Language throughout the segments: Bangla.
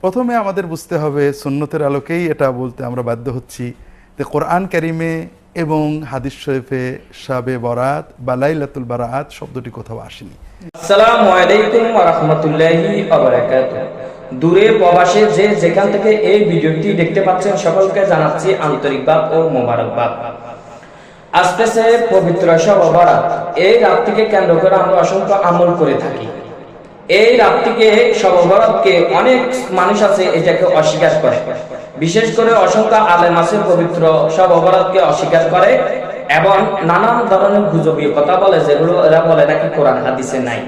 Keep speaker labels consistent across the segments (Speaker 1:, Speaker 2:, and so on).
Speaker 1: প্রথমে আমাদের বুঝতে হবে সুন্নতের আলোকেই এটা বলতে আমরা বাধ্য হচ্ছি যে কোরআন কারিমে এবং হাদিস শরীফে শাবে বরাত বা লাইলাতুল বারাত শব্দটি কোথাও আসেনি।
Speaker 2: আসসালামু আলাইকুম ওয়া রাহমাতুল্লাহি ওয়া বারাকাতুহু। দূরে প্রবাসে যে যেখান থেকে এই ভিডিওটি দেখতে পাচ্ছেন সকলকে জানাচ্ছি আন্তরিকবাদ ও মোবারকবাদ। আসতেছে পবিত্র শবে বরাত। এই রাতটিকে কেন্দ্র করে আমরা অসংখ্য আমল করে থাকি। এই রাতটিকে শবে বরাতকে অনেক মানুষ আছে এটাকে অস্বীকার করে, বিশেষ করে অসংখ্য আলেম আছে পবিত্র শবে বরাতকে অস্বীকার করে এবং নানান ধরনের গুজবীয় কথা বলে, যেগুলো এরা বলে নাকি কোরআন হাদিসে নাই।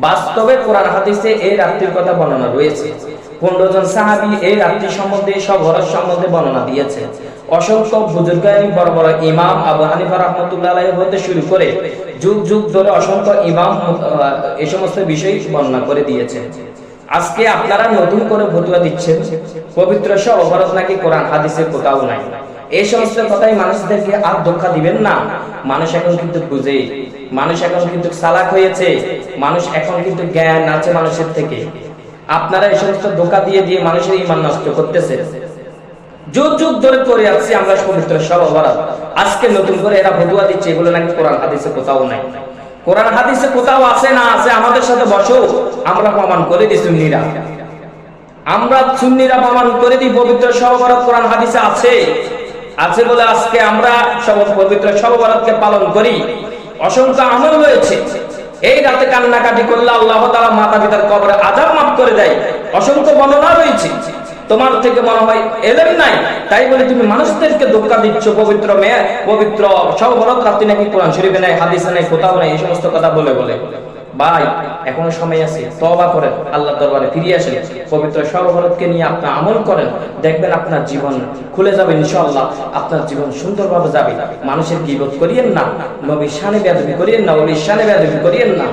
Speaker 2: বাস্তবে কোরআন হাদিসে এই রাত্রির কথা বর্ণনা রয়েছে। 15 জন সাহাবী এই রাত্রি সম্বন্ধে শবে বরাত সম্বন্ধে বর্ণনা দিয়েছে। অসংখ্য বুজুর্গ বড় বড় ইমাম আবু হানিফা রাহমাতুল্লাহ আলাইহি হতে শুরু করে যুগ যুগ ধরে অসংখ্য ইমাম এই সমস্ত বিষয় বর্ণনা করে দিয়েছে। আজকে আপনারা নতুন করে ফতোয়া দিচ্ছেন পবিত্র শবে বরাত নাকি কোরআন হাদিসে কোথাও নাই। এই সমস্ত কথাই মানুষদেরকে আর ধোঁকা দিবেন না। মানুষ এখন কিন্তু বুঝে, মানুষ এখন কিন্তু চালাক হয়েছে, মানুষ এখন কিন্তু জ্ঞান আছে মানুষের থেকে। আপনারা এই সমস্ত ধোঁকা দিয়ে দিয়ে মানুষের ঈমান নষ্ট করতেছে। যুগ যুগ ধরে করে আসছি আমরা পবিত্র শবে বরাত, আজকে নতুন করে এরা ফতোয়া দিচ্ছে এগুলো নাকি কোরআন হাদিসে কোথাও নাই। কোরআন হাদিসে কোথাও আছে না আছে আমাদের সাথে বসো, আমরা প্রমাণ করে দিই। সুন্নিরা আমরা সুন্নিরা প্রমাণ করে দিই পবিত্র শবে বরাত কোরআন হাদিসে আছে বলে আজকে আমরা পবিত্র শবে বরাতকে পালন করি। অসংখ্য আমল রয়েছে। এই রাতে কান্নাকাটি করলে আল্লাহ তাআলা মাতা পিতার কবরে আযাব মাফ করে দেয়। অসংখ্য বর্ণনা রয়েছে। তোমার থেকে মনে হয় এলেম নাই, তাই বলে তুমি মানুষদেরকে ধোঁকা দিচ্ছ। পবিত্র শবে বরাত রাতে নাকি কোরআন শরীফে নাই, হাদিসে নাই, কোথাও নাই, এই সমস্ত কথা বলে ভাই এখনো সময় আছে, তওবা করেন, আল্লাহর দরবারে ফিরে আসেন, পবিত্র শবে বরাতকে নিয়ে আপনি আমল করেন, দেখবেন আপনার জীবন খুলে যাবে ইনশাআল্লাহ। আপনার জীবন সুন্দরভাবে যাবে। মানুষের গীবত করিয়েন না, নবীর শানে বেয়াদবি করিয়েন না, ওলির শানে বেয়াদবি করিয়েন না।